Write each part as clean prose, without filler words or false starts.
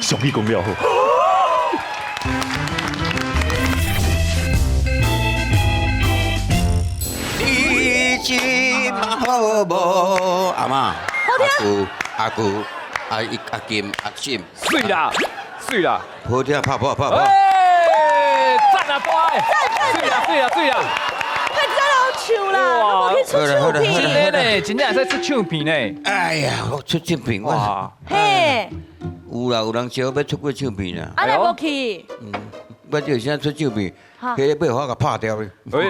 上去讲了好。你今好无？阿妈，阿姑，阿金，阿婶，水啦，水啦，好听，拍。哎，赞啊，乖，水啦，快走啦，唱啦，我去出唱真片。的呢，真正会使出唱片呢。哎呀，我出唱片我哇，嘿，有啦，有人招要出过唱片啦。阿来无去，我就现在出唱片，哈迄个被我给拍掉了。无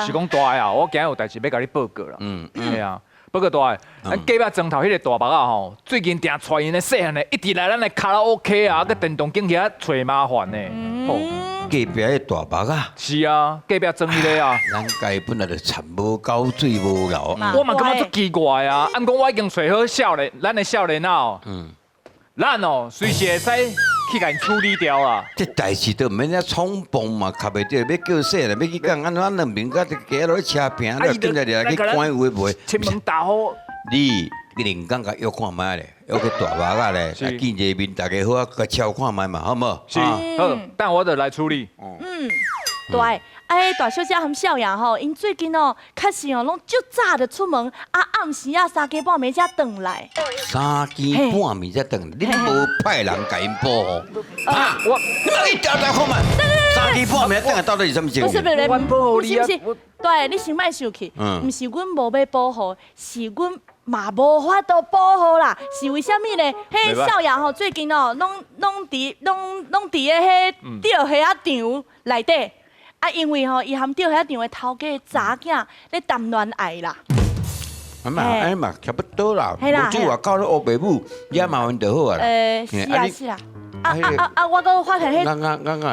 是讲大个啊，我今日有代志要甲你报告啦。系啊。报告大个，咱隔壁庄头迄个大伯啊吼，最近定带因的细汉的，一直来咱的卡拉 OK 啊，佮电动竞技啊，找麻烦呢。哦，隔壁迄大伯啊，是啊，隔壁庄迄个啊，咱家本来就田无高，水无流。我嘛感觉足奇怪啊。按讲我已经找好少年，咱的少年啊，咱哦随时会使去甲因处理掉啊。这代志都毋免遐冲动嘛，卡袂着要叫说啦，要去讲安怎两边甲加落去车平，你今日来去管有诶袂？亲门打好，你连讲甲约看卖咧，约去大伯啊咧，是见一面大家好啊，甲敲看卖嘛，好无？是好，但我就来处理。对，哎，大小姐和少爷吼，因最近哦，确实哦，拢足早就出门，暗时啊3更半暝才回来。 3更半暝才回来，你无派人甲因保护？啊，我你一条条看嘛，3更半暝等下到底是什么情况？不是不是，我保护你啊不是，对，你先莫生气，不是阮无要保护，是阮嘛无法度保护啦，是为什么呢？迄少爷吼最近哦，拢伫迄钓虾场内底，啊，因为吼伊含钓虾场的头家查囝咧谈恋爱啦。啊嘛，哎嘛，差不多啦。嘿啦无主外口咧学爸母，也麻烦就好啊啦。是啊是啊，我搁发现迄我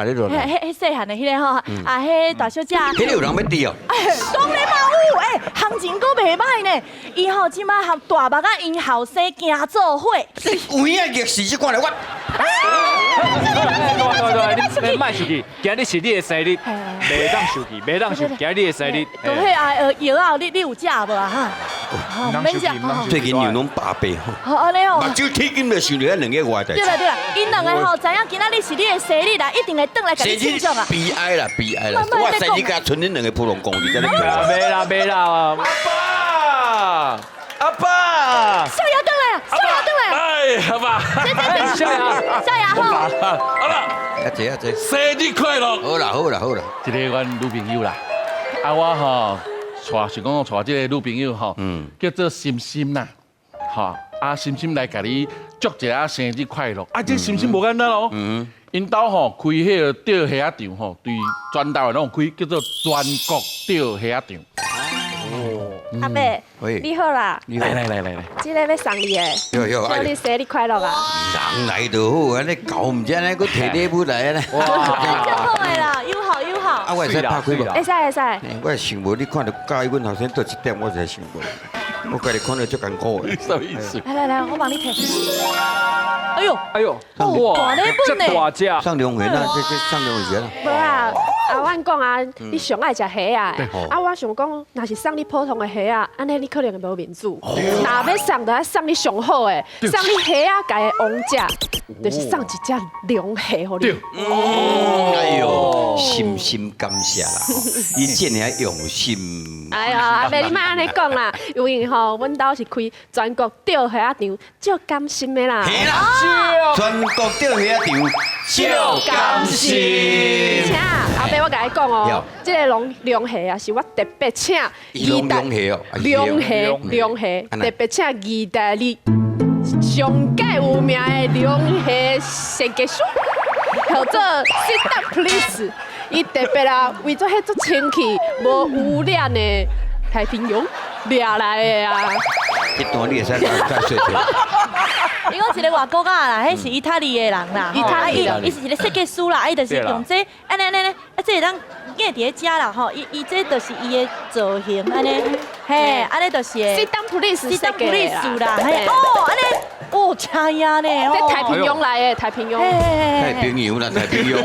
咧落来。迄细汉的迄个吼，迄大小姐。迄个有人要滴哦。当然嘛有，行情阁袂歹呢。伊吼即摆和大目仔因后生行做伙。有影历史这款咧，我。对，你卖生气，今日是你的生日，袂当生气，袂当生气，今日你的生日。都迄药啊，你有食无啊哈？免生气，免生气。最近又拢八倍吼。好安尼哦。目睭天金就想到遐两个外代。对啦，因两个吼知影今仔日是你的生日啦，一定会转来甲你庆祝啊。悲哀啦，悲哀啦！我生日甲剩恁两个普通工地在那过。没啦，阿爸，少爷转来啊，少爷转来啊！哎，阿爸，少爷好。阿爸，啊这啊这，生日快乐！好啦。这个阮女朋友啦，啊我吼是讲我带这个女朋友吼，叫做心心啦，吼啊心心来甲你祝一下生日快乐。啊这心心无简单哦，因兜吼开迄个钓虾场吼，对全台湾拢开叫做全国钓虾场。阿伯，喂，你好啦，来，今日要送你的，有，祝你生日快乐啊！人来就好，安尼搞唔知安尼，佫摕礼物来安尼。真好的啦，友好。啊，我会使拍开无？会使。我想无，你看到教阮后生到这点，我才想无。我家己看到足艰苦的。什么意思？来，我帮你摕。哎呦，哇，大礼这本呢？大只，上龙园啊，这上龙园啊。无啊，阮讲啊，你上爱食虾啊，我想讲，若是送你普通的虾啊，安尼你可能会无面子。若要送，就要送你上好的，送你虾啊界的王者，就是送一只龙虾互你。哎呦，心感谢啦，伊真遐用心。哎呀，阿伯你莫安尼讲啦，因为吼，阮兜是开全国钓虾场，足甘心的啦。嘿啦，全国钓虾场，足甘心。请阿伯，我甲你讲哦，这个龙虾啊，是我特别请龙虾哦，龙虾特别请意大利上界有名的龙虾设计师，叫做 Sit Down Please。伊特别啊，为做迄足清气、无污染的太平洋掠来的啊。一段你会使再说一下。伊讲一个外国啊啦，迄是意大利的人啦，意大利伊是一个设计师啦，伊就是用这安尼，这当硬伫咧食啦吼，伊这就是伊的造型安尼，嘿，安尼就是 Sit Down Please 设计啦，嘿，安尼，真呀呢，这太平洋来的太平洋，太平洋啦，太平洋。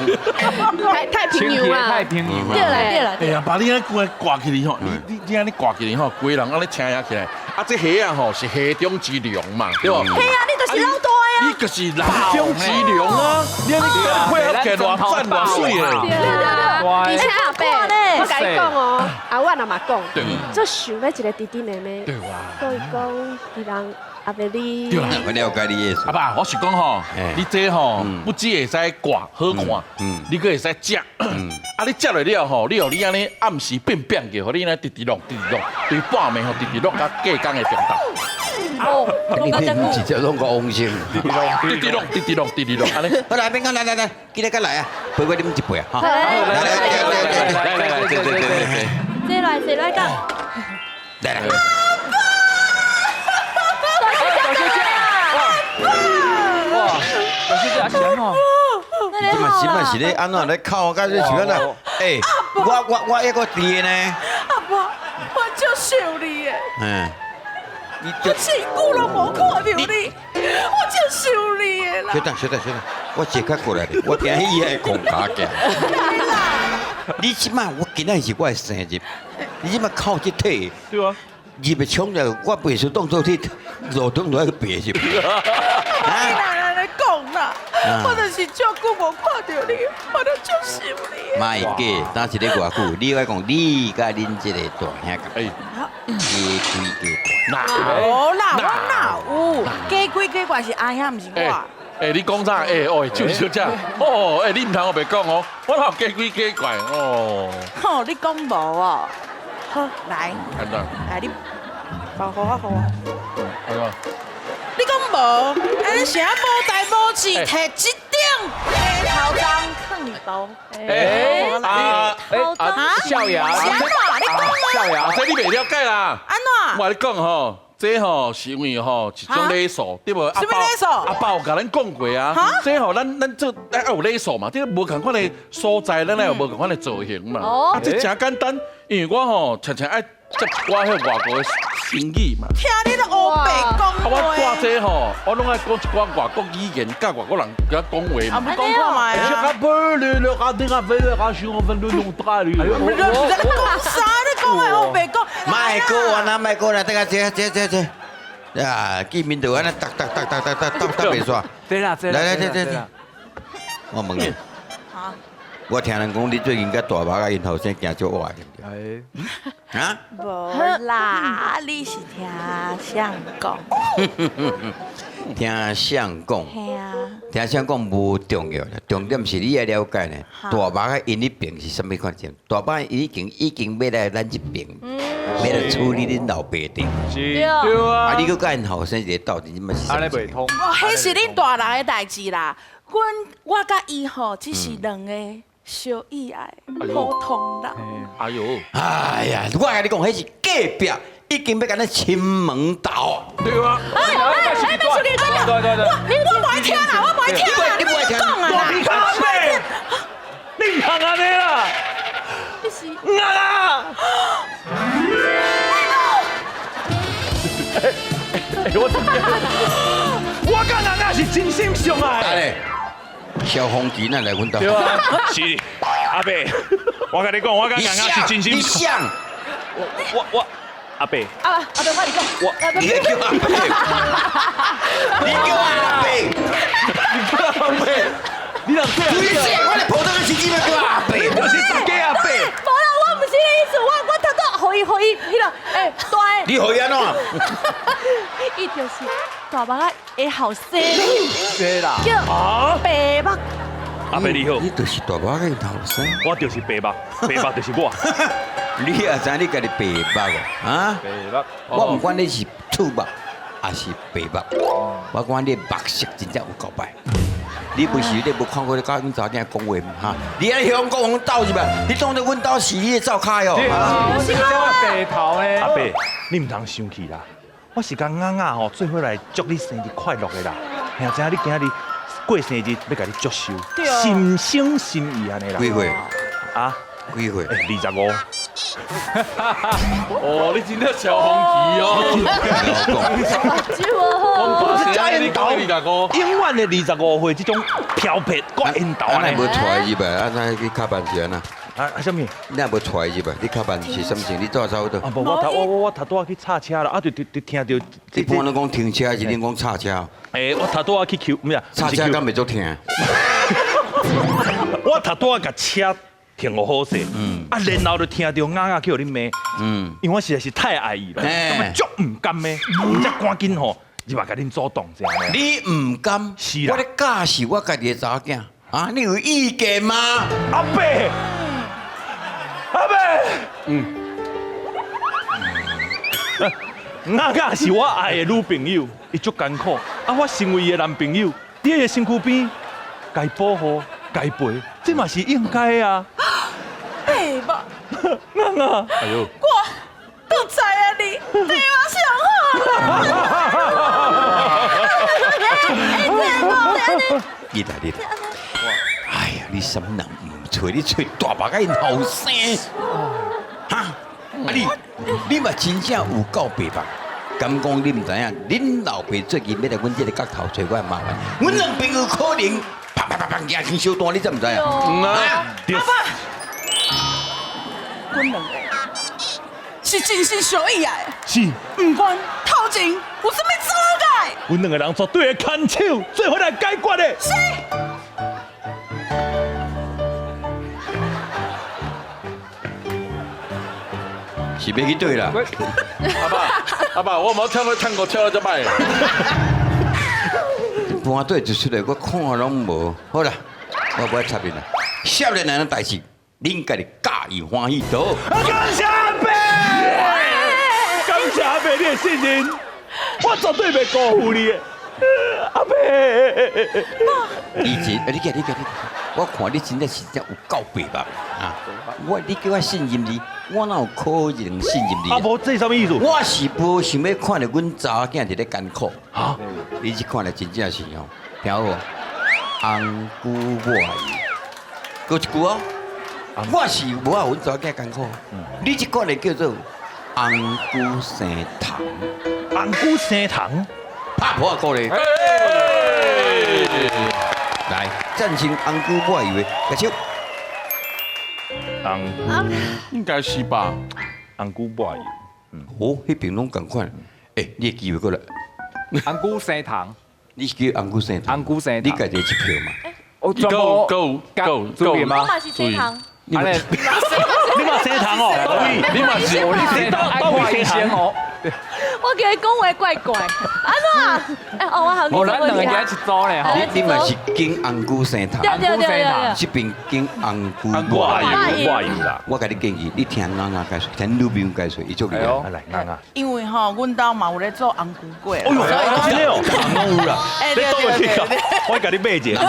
太平洋啊，太平洋。对啦。哎呀，把你安尼挂起来吼，你安尼挂起来吼，规人安尼请起来，啊这虾啊吼是虾中之龙嘛，对不？嘿啊，你就是老大的你就是人中之龙啊！你安尼配合起来偌赞偌水的。而且阿伯，我甲你讲哦，啊，我阿妈讲对，这想要一个弟弟妹妹，对哇。所以讲，伊人阿伯你对啦，我了解你意思阿。爸，我是讲吼哎，你这吼不只会使挂好看，你佫会使食。啊，你食落了吼，你互你安尼暗时变变嘅，互你安尼直直落，对半暝吼直直落甲隔工的平道，哦，你你直接弄个翁星。直直落，安尼。好来，边讲来，今日个来啊，陪我啉一杯啊，哈。来，对，谁来讲？来。哇，可是这阿贤哦，今嘛是嘛是咧安怎咧靠？甲你像啦，哎，我一个弟呢，阿伯，我就想你的，嗯，你我真久都无看到你，我就想你的啦。小等，我坐较过来咧，我惊伊爱讲卡嘅。你即马我今仔是我的生日，你即马靠这体，对啊。入来冲着我袂输当作你路中落去白是。你奶奶讲啦，我就是照久无看到你，我就就想你。妈会假，当时咧偌久，你爱讲你甲恁这个大兄甲加开哦啦，我哪有？加几加怪是阿兄，唔是我。你讲啥？就是小姐。你唔通我白讲哦，我哪有假鬼假怪哦。吼，你讲无哦？好，来，看到。来你，包好啊好啊。係嘛？你讲无？安尼啥无代无志，摕一顶头章放你包。少爷，少爷，这你未了解啦。安怎？我跟你讲吼，这吼是因为吼一种礼数，对无？什么礼数阿爸有甲咱讲过啊。这吼咱做爱有礼数嘛，这无同款的所在，咱也有无同款的造型嘛。啊，这真简单，因为我吼常常爱接我迄外国的生意嘛。听你的黑白讲啊，我带这吼，我拢爱讲一寡外国语言，甲外国人甲讲话啊，嘛。不讲看卖啊！不是你讲啥？你讲的黑白讲，卖过啦，等下这。啊，见面就安尼，搭袂煞。对啦，来，我问你，我听人讲你最近甲大伯甲因后生行足歪，啊？无啦，你是听谁讲？听相讲，嘿啊，听相讲无重要啦，重点是你要了解呢。大伯甲因迄边是什么款情？大伯已经要来咱这边，要来处理恁老爸的。对啊，你佮甲因后生一个斗阵，即嘛是安尼袂通。哦，迄是恁大人的代志啦。我甲伊吼，只是两个小意爱普通人。哎呦，哎呀，我甲你讲，迄是隔壁已经要甲咱亲门斗。对啊。哎，别说你这个，我不爱听啦，我不爱听啦，你不爱听讲啊啦。你看咩？你看安尼啦？你是啊！我甲人家是真心相爱。来，小红旗那来阮兜。对啊，是阿伯，我跟你讲，我跟人家是真心。你想，我阿伯，阿伯，我你讲，你叫阿伯，你叫阿伯，你若这样，你说我来普通的司机要叫阿伯，就是大家阿伯。无啦，我唔是迄意思，我头拄互伊迄个，大的，你好安怎？伊就是大伯的后生，对啦，叫白目。阿伯你好，你就是大伯嘅后生，我就是白目，白目就是我。你也知你家己白目哦，啊？对啦，我唔管你是粗目还是白目，我讲你目色真正有够白。你不是你无看过你甲阮查囝讲话嘛？哈！你喺香港阮斗是吧？你当作阮斗是你的灶骹哦。我是这白头的。阿伯，你唔通生气啦，我是甲雅雅吼做伙来祝你生日快乐的啦。兄知影你今日过生日要甲你祝寿，心生心意安尼啦。几岁？啊？几岁？25。哦，你真正小红旗哦！我是加烟斗，永远的25岁这种漂泊，我烟斗安尼呢？无带入来，安尼去卡班是安那？啊什么？你也无出来是吧？你较慢是什么事？你早走倒？啊不，我头拄仔去插车啦，啊就听到一般都讲停车，还是恁讲插车？诶，我头拄仔去 Q， 唔是插车敢袂足停？我头拄仔甲车停好好势，啊然後就聽到啱叫你罵，因為我實在是太愛伊啦，咁啊足唔甘咩，則趕緊吼入來甲恁主動這樣。你唔甘？是啦我咧教是我家己的查囝啊，你有意見嗎？阿伯，阿伯，啱是我愛的女朋友，伊足艱苦，啊我身為伊的男朋友，你喺身軀邊該保護、該陪，這嘛是應該的啊。哎吧，啱啊，哎呦。我都知啊你，对我上好啦。你來，哎呀，你什麼人唔找？你找大白個因後生，哈？啊你嘛真正有夠白目。敢講你唔知影，恁老爸最近要來阮這個角頭找我麻煩，阮兩朋友可能啪贏天小單，你知唔知啊？對。阮兩個是真心相依的，是，唔管頭前有什麼阻礙，阮兩個人絕對會牽手，做伙來解決的。是。是要去對啦。阿爸，我冇唱過唱到這擺。半對就出來，我看攏無。好啦，我不愛插你啦。少年人的代志，恁家己家己歡喜倒。感謝阿伯，感謝阿伯你的信任，我絕對袂辜負你的。阿伯，你記，我看你真正是真有夠白目啊！你叫我信任你，我哪有可能信任你？阿伯，這什麼意思？我是無想要看到阮查囝佇咧艱苦。哈，你一看來真正是哦，聽好無？紅姑我意，擱一句哦，我是無啊，阮查囝艱苦。你一個人叫做紅姑生糖，紅姑生糖，拍破個咧。來，贊成紅姑我以為，舉手。應該是吧？紅姑我意。哦，迄邊攏共款。誒，你的機會過來。紅菇生糖，你是叫紅姑生糖？紅菇生糖，你家己一票嘛？我全部注意嗎？我嘛是生糖，你嘛生糖哦？你嘛是我，你生糖愛看醫生哦。我叫你講話怪怪，安怎？哎哦，我好。我咱兩個人一組咧吼。你嘛是經紅姑生糖？對，這邊經紅姑我意啦。我甲你建議，你聽啱啱解說，聽女朋友解說，伊足厲害。來，啱啊。因為吼，阮兜嘛有咧做紅菇粿，哎呦，真的哦，攏有啦。你倒去哦，我甲你買一個。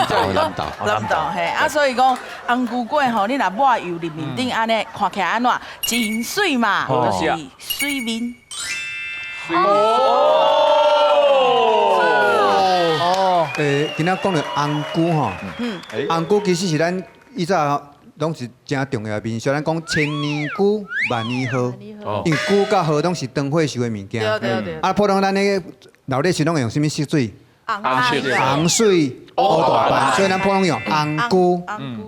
南道嘿，啊，所以講紅菇粿吼，你若抹油入面頂安尼，看起來安怎真水嘛，就是水面。今仔講到紅菇吼，紅菇其實是咱以前攏是真重要的面，像咱講千年菇、萬年蒿，因為菇甲蒿攏是長歲數的物件。對。啊，普通咱那個老底是攏會用什麼色水？紅水、烏大瓣，所以咱普通用紅菇，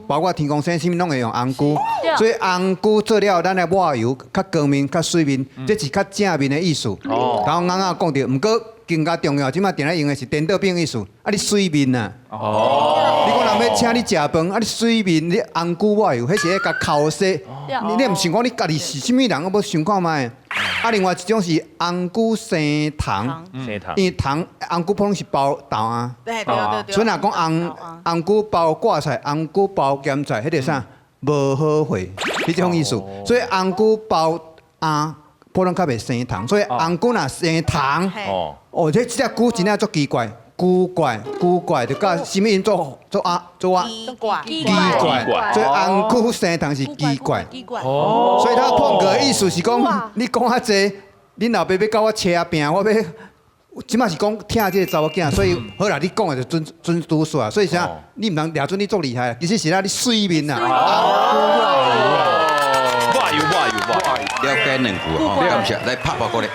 包括天公生什麼攏會用紅菇。所以紅菇做了，咱來抹油，較光面、較水面，這是較正面的意思。然後啱啱講到，毋過更加重要，即馬定咧用的是顛倒邊意思。啊，你水面啊！你講人要請你食飯，啊，你水面你紅菇抹油，迄是迄個口色。你毋想講你家己是啥物人，我要想看覓。啊，另外一種是紅菇生糖，因為糖紅菇普通是包豆啊。對。所以若講紅菇包掛菜，紅菇包鹹菜，迄個啥無好貨，迄種意思。所以紅菇包普通較袂生糖，所以紅菇若生糖，這隻菇真正足奇怪，古怪，就甲什麼因做奇怪，所以紅菇生糖是奇怪。所以他碰個意思是講，你講遐濟，恁老爸要教我切餅，我要，即馬是講聽這個查某囝，所以好啦，你講的就準拄煞，所以啥，你唔通掠準你足厲害，其實是咱你水面啊，抹油，了解兩句哦，感謝來拍過來。